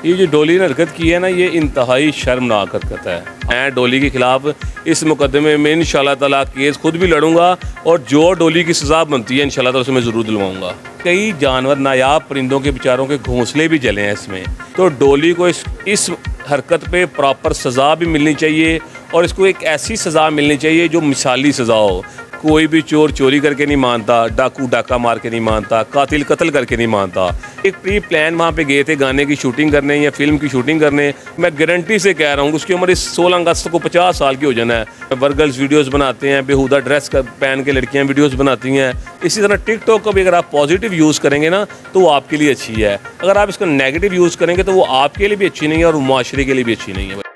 ये जो डोली ने हरकत की है ना, ये इंतहाई शर्मनाक हरकत है। मैं डोली के ख़िलाफ़ इस मुकदमे में इंशाल्लाह ताला केस खुद भी लड़ूंगा और जो डोली की सज़ा बनती है इंशाल्लाह ताला उसे मैं ज़रूर दिलवाऊंगा। कई जानवर नायाब परिंदों के बेचारों के घोंसले भी जले हैं इसमें, तो डोली को इस हरकत पे प्रॉपर सज़ा भी मिलनी चाहिए और इसको एक ऐसी सज़ा मिलनी चाहिए जो मिसाली सज़ा हो। कोई भी चोर चोरी करके नहीं मानता, डाकू डाका मार के नहीं मानता, कातिल कत्ल करके नहीं मानता। एक प्री प्लान वहाँ पे गए थे गाने की शूटिंग करने या फिल्म की शूटिंग करने। मैं गारंटी से कह रहा हूँ उसकी उम्र इस 16 अगस्त को 50 साल की हो जाना है। वर्गल्स वीडियोस बनाते हैं, बेहुदा ड्रेस पहन के लड़कियाँ वीडियोस बनाती हैं। इसी तरह टिकटॉक का भी अगर आप पॉजिटिव यूज़ करेंगे ना तो वो आपके लिए अच्छी है, अगर आप इसका नेगेटिव यूज़ करेंगे तो वो आपके लिए भी अच्छी नहीं है और मुआशरे के लिए भी अच्छी नहीं है।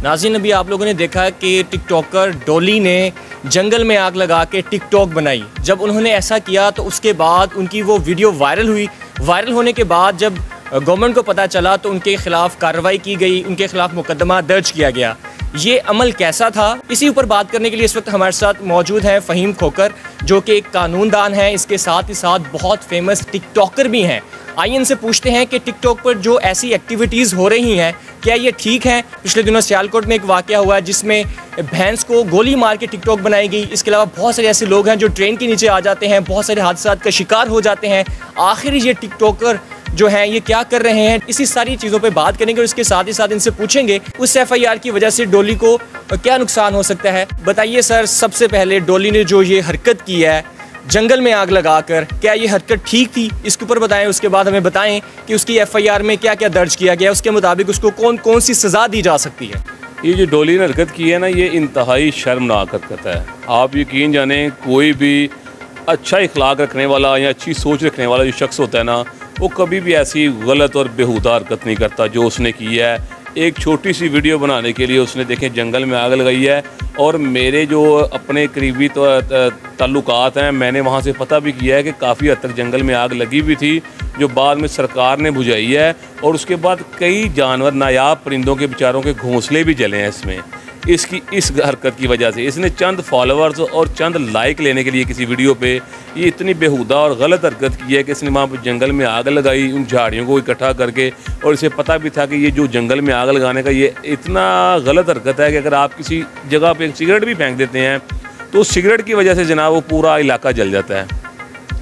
नाज़रीन, अभी आप लोगों ने देखा कि टिकटॉकर डोली ने जंगल में आग लगा के टिकटॉक बनाई। जब उन्होंने ऐसा किया तो उसके बाद उनकी वो वीडियो वायरल हुई। वायरल होने के बाद जब गवर्नमेंट को पता चला तो उनके खिलाफ कार्रवाई की गई, उनके खिलाफ मुकदमा दर्ज किया गया। ये अमल कैसा था, इसी ऊपर बात करने के लिए इस वक्त हमारे साथ मौजूद हैं फ़हीम खोकर, जो कि एक कानूनदान हैं, इसके साथ ही साथ बहुत फेमस टिकटॉकर भी हैं। आइए इनसे पूछते हैं कि टिकटॉक पर जो ऐसी एक्टिविटीज़ हो रही हैं क्या ये ठीक है। पिछले दिनों सियालकोट में एक वाक़या हुआ जिसमें भैंस को गोली मार के टिकटॉक बनाई गई। इसके अलावा बहुत सारे ऐसे लोग हैं जो ट्रेन के नीचे आ जाते हैं, बहुत सारे हादसा का शिकार हो जाते हैं। आखिर ये टिकटॉकर जो हैं ये क्या कर रहे हैं, इसी सारी चीज़ों पे बात करेंगे और इसके साथ ही साथ इनसे पूछेंगे उस FIR की वजह से डोली को क्या नुकसान हो सकता है। बताइए सर, सबसे पहले डोली ने जो ये हरकत की है जंगल में आग लगाकर, क्या ये हरकत ठीक थी, इसके ऊपर बताएं। उसके बाद हमें बताएं कि उसकी FIR में क्या क्या दर्ज किया गया, उसके मुताबिक उसको कौन कौन सी सज़ा दी जा सकती है। ये जो डोली ने हरकत की है ना, ये इंतहाई शर्मनाक हरकत है। आप यकीन जाने, कोई भी अच्छा इखलाक रखने वाला या अच्छी सोच रखने वाला जो शख्स होता है ना, वो कभी भी ऐसी गलत और बेहुदा हरकत नहीं करता जो उसने की है। एक छोटी सी वीडियो बनाने के लिए उसने देखें जंगल में आग लगाई है। और मेरे जो अपने करीबी ताल्लुकात हैं, मैंने वहाँ से पता भी किया है कि काफ़ी हद तक जंगल में आग लगी हुई थी जो बाद में सरकार ने बुझाई है। और उसके बाद कई जानवर नायाब परिंदों के बेचारों के घोंसले भी जले हैं इसमें। इस हरकत की वजह से इसने चंद फॉलोअर्स और चंद लाइक लेने के लिए किसी वीडियो पे ये इतनी बेहुदा और गलत हरकत की है कि इसने वहाँ पर जंगल में आग लगाई उन झाड़ियों को इकट्ठा करके। और इसे पता भी था कि ये जो जंगल में आग लगाने का ये इतना गलत हरकत है कि अगर आप किसी जगह पे एक सिगरेट भी फेंक देते हैं तो उस सिगरेट की वजह से जनाब वो पूरा इलाका जल जाता है।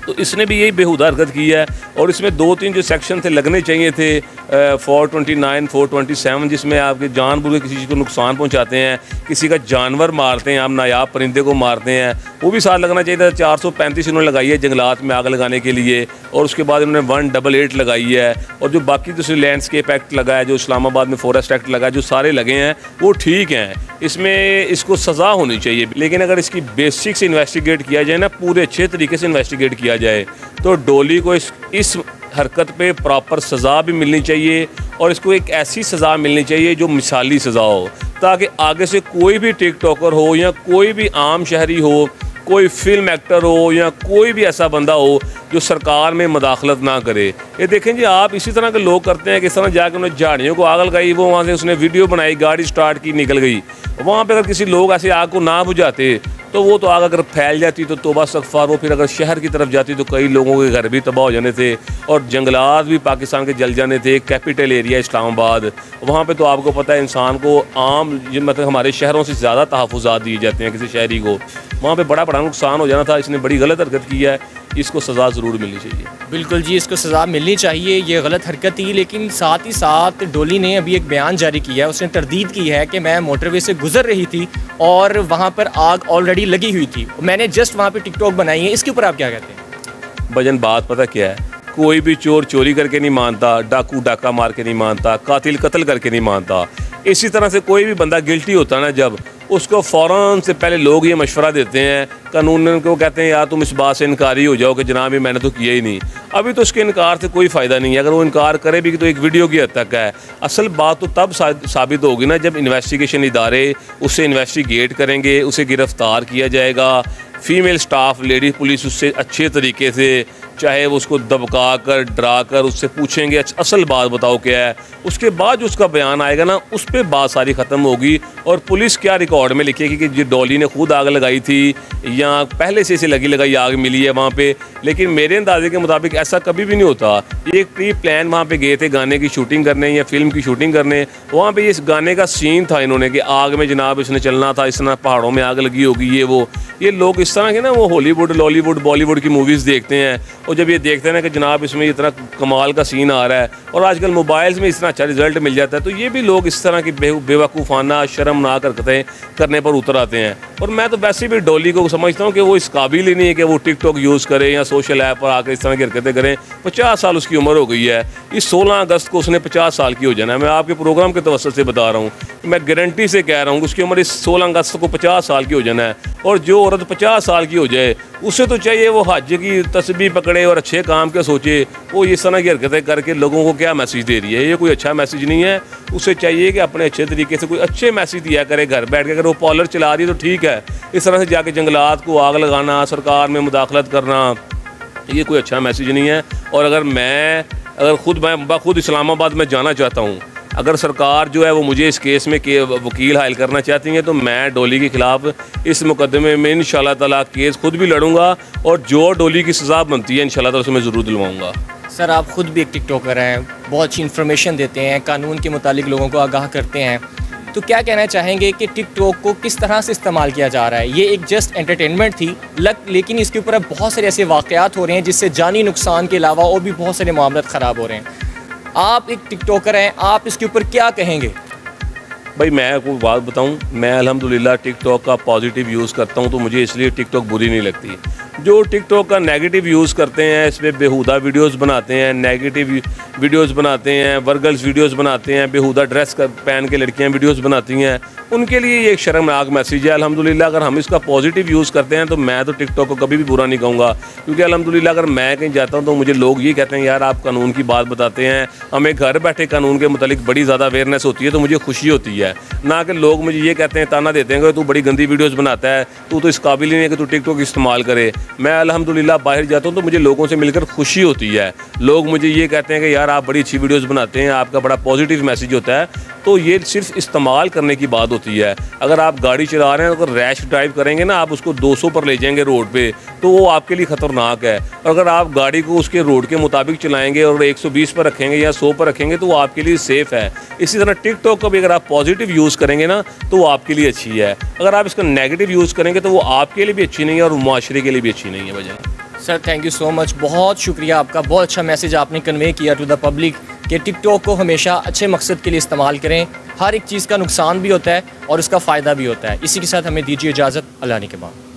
तो इसने भी यही बेहुदा हरकत की है। और इसमें 2-3 जो सेक्शन थे लगने चाहिए थे, 429, 427, जिसमें आपके जानबूझ के किसी चीज़ को नुकसान पहुंचाते हैं, किसी का जानवर मारते हैं, आप नायाब परिंदे को मारते हैं, वो भी साथ लगना चाहिए था। 435 इन्होंने लगाई है जंगलात में आग लगाने के लिए। और उसके बाद इन्होंने 188 लगाई है। और जो बाकी दूसरे लैंडस्केप एक्ट लगा है, जो इस्लामाबाद में फॉरेस्ट एक्ट लगा है, जो सारे लगे हैं वो ठीक हैं, इसमें इसको सज़ा होनी चाहिए। लेकिन अगर इसकी बेसिक से इन्वेस्टिगेट किया जाए ना, पूरे अच्छे तरीके से इन्वेस्टिगेट किया जाए तो डोली को इस हरकत पे प्रॉपर सज़ा भी मिलनी चाहिए और इसको एक ऐसी सज़ा मिलनी चाहिए जो मिसाली सज़ा हो, ताकि आगे से कोई भी टिकटॉकर हो या कोई भी आम शहरी हो, कोई फिल्म एक्टर हो या कोई भी ऐसा बंदा हो जो सरकार में मदाखलत ना करे। ये देखें जी, आप इसी तरह के लोग करते हैं कि इस तरह जाकर उन्होंने झाड़ियों को आग लगाई, वो वहाँ से उसने वीडियो बनाई, गाड़ी स्टार्ट की, निकल गई। वहाँ पे अगर किसी लोग ऐसे आग को ना बुझाते तो वो तो आग अगर फैल जाती तो तौबा इस्तग़फ़ार, वो फिर अगर शहर की तरफ जाती तो कई लोगों के घर भी तबाह हो जाने थे और जंगलात भी पाकिस्तान के जल जाने थे। कैपिटल एरिया इस्लामाबाद, वहाँ पे तो आपको पता है इंसान को आम मतलब हमारे शहरों से ज़्यादा तहफ़्फ़ुज़ात दिए जाते हैं किसी शहरी को, वहाँ पे बड़ा नुकसान हो जाना था। इसने बड़ी गलत हरकत की है, इसको सज़ा ज़रूर मिलनी चाहिए। बिल्कुल जी, इसको सज़ा मिलनी चाहिए, ये गलत हरकत थी। लेकिन साथ ही साथ डोली ने अभी एक बयान जारी किया है, उसने तरदीद की है कि मैं मोटरवे से गुजर रही थी और वहाँ पर आग ऑलरेडी लगी हुई थी, मैंने जस्ट वहाँ पे टिकटॉक बनाई है। इसके ऊपर आप क्या कहते हैं? भजन बात पता क्या है, कोई भी चोर चोरी करके नहीं मानता, डाकू डाका मार के नहीं मानता, कातिल कत्ल करके नहीं मानता। इसी तरह से कोई भी बंदा गिल्टी होता ना, जब उसको फ़ौरन से पहले लोग ये मशवरा देते हैं, कानून को कहते हैं यार तुम इस बात से इनकारी हो जाओ कि जनाब ये मैंने तो किया ही नहीं। अभी तो उसके इनकार से कोई फ़ायदा नहीं है, अगर वो इनकार करे भी तो एक वीडियो की हद तक है। असल बात तो तब साबित होगी ना जब इन्वेस्टिगेशन इदारे उससे इन्वेस्टिगेट करेंगे, उसे गिरफ़्तार किया जाएगा, फ़ीमेल स्टाफ लेडी पुलिस उससे अच्छे तरीके से चाहे वो उसको दबका कर डरा कर उससे पूछेंगे असल बात बताओ क्या है, उसके बाद जो उसका बयान आएगा ना उस पर बात सारी ख़त्म होगी। और पुलिस क्या रिकॉर्ड में लिखेगी कि डॉली ने खुद आग लगाई थी या पहले से इसे लगी लगाई आग मिली है वहाँ पे। लेकिन मेरे अंदाजे के मुताबिक ऐसा कभी भी नहीं होता। ये एक प्री प्लान वहाँ पे गए थे गाने की शूटिंग करने या फिल्म की शूटिंग करने, वहाँ पे इस गाने का सीन था इन्होंने कि आग में जनाब इसने चलना था, इस तरह पहाड़ों में आग लगी होगी ये वो। ये लोग इस तरह के ना वो हॉलीवुड लॉलीवुड बॉलीवुड की मूवीज़ देखते हैं और जब ये देखते हैं ना कि जनाब इसमें इतना कमाल का सीन आ रहा है और आजकल मोबाइल्स में इतना अच्छा रिजल्ट मिल जाता है, तो ये भी लोग इस तरह की बेवकूफ़ाना शर्मनाक हरकतें करने पर उतर आते हैं। और मैं तो वैसे भी डॉली को समझता हूँ कि वो इस काबिल ही नहीं है कि वो टिकटॉक यूज़ करे या सोशल ऐप पर आकर इस तरह की हरकतें करें। 50 साल उसकी उम्र हो गई है, इस 16 अगस्त को उसने 50 साल की हो जाना है। मैं आपके प्रोग्राम के तवस्सुत से बता रहा हूँ, मैं गारंटी से कह रहा हूँ कि उसकी उम्र इस 16 अगस्त को 50 साल की हो जाना है। और जो औरत 50 साल की हो जाए उसे तो चाहिए वो हज की तस्बीह पकड़े और अच्छे काम के सोचे। वो इस तरह की हरकतें करके लोगों को क्या मैसेज दे रही है, ये कोई अच्छा मैसेज नहीं है। उसे चाहिए कि अपने अच्छे तरीके से कोई अच्छे मैसेज दिया करे घर बैठ के। अगर वो पार्लर चला रही है तो ठीक है, इस तरह से जाके जंगलात को आग लगाना, सरकार में मुदाखलत करना, ये कोई अच्छा मैसेज नहीं है। और अगर मैं खुद इस्लामाबाद में जाना चाहता हूँ, अगर सरकार जो है वो मुझे इस केस में वकील हायल करना चाहती है तो मैं डॉली के ख़िलाफ़ इस मुकदमे में इंशाल्लाह ताला केस खुद भी लड़ूंगा और जो डॉली की सज़ा बनती है इंशाल्लाह ताला उसे मैं ज़रूर दिलवाऊंगा। सर आप ख़ुद भी एक टिकटॉकर हैं, बहुत अच्छी इन्फॉर्मेशन देते हैं, कानून के मुतालिक लोगों को आगाह करते हैं, तो क्या कहना चाहेंगे कि टिकटॉक को किस तरह से इस्तेमाल किया जा रहा है? ये एक जस्ट एंटरटेनमेंट थी लेकिन इसके ऊपर अब बहुत सारे ऐसे वाक़यात हो रहे हैं जिससे जानी नुकसान के अलावा और भी बहुत सारे मामलात ख़राब हो रहे हैं। आप एक टिकटॉकर हैं, आप इसके ऊपर क्या कहेंगे? भाई मैं आपको बात बताऊं, मैं अल्हम्दुलिल्लाह टिकटॉक का पॉजिटिव यूज़ करता हूं, तो मुझे इसलिए टिकटॉक बुरी नहीं लगती। जो टिकटॉक का नेगेटिव यूज़ करते हैं, इस पर बेहुदा वीडियोस बनाते हैं, नेगेटिव वीडियोस बनाते हैं, वर्गल्स वीडियोस बनाते हैं, बेहुदा ड्रेस पहन के लड़कियां वीडियोस बनाती हैं, उनके लिए ये एक शर्मनाक मैसेज है। अल्हम्दुलिल्लाह अगर हम इसका पॉजिटिव यूज़ करते हैं तो मैं तो टिकटॉक को कभी भी बुरा नहीं कहूँगा, क्योंकि अल्हम्दुलिल्लाह अगर मैं कहीं जाता हूँ तो मुझे लोग ये कहते हैं यार आप कानून की बात बताते हैं, हमें घर बैठे कानून के मुतालिक बड़ी ज़्यादा अवेयरनेस होती है, तो मुझे खुशी होती है। ना कि लोग मुझे ये कहते हैं, ताना देते हैं कि तू बड़ी गंदी वीडियोस बनाता है, तू तो इस काबिल ही नहीं है कि तू टिकटॉक इस्तेमाल करे। मैं अल्हम्दुलिल्लाह बाहर जाता हूँ तो मुझे लोगों से मिलकर खुशी होती है। लोग मुझे ये कहते हैं कि यार आप बड़ी अच्छी वीडियोस बनाते हैं, आपका बड़ा पॉजिटिव मैसेज होता है। तो ये सिर्फ इस्तेमाल करने की बात होती है। अगर आप गाड़ी चला रहे हैं, अगर रैश ड्राइव करेंगे ना, आप उसको 200 पर ले जाएंगे रोड पे, तो वो आपके लिए ख़तरनाक है। और अगर आप गाड़ी को उसके रोड के मुताबिक चलाएंगे और 120 पर रखेंगे या 100 पर रखेंगे तो वो आपके लिए सेफ़ है। इसी तरह टिकटॉक को भी अगर आप पॉजिटिव यूज़ करेंगे ना तो वो आपके लिए अच्छी है। अगर आप इसका नेगेटिव यूज़ करेंगे तो वो आपके लिए भी अच्छी नहीं है और मुआशरे के लिए भी अच्छी नहीं है। वजह sir thank you so much, बहुत शुक्रिया आपका, बहुत अच्छा मैसेज आपने कन्वे किया टू द पब्लिक कि टिकटॉक को हमेशा अच्छे मकसद के लिए इस्तेमाल करें। हर एक चीज़ का नुकसान भी होता है और उसका फ़ायदा भी होता है। इसी के साथ हमें दीजिए इजाज़त, अल्लाह ने के बाद।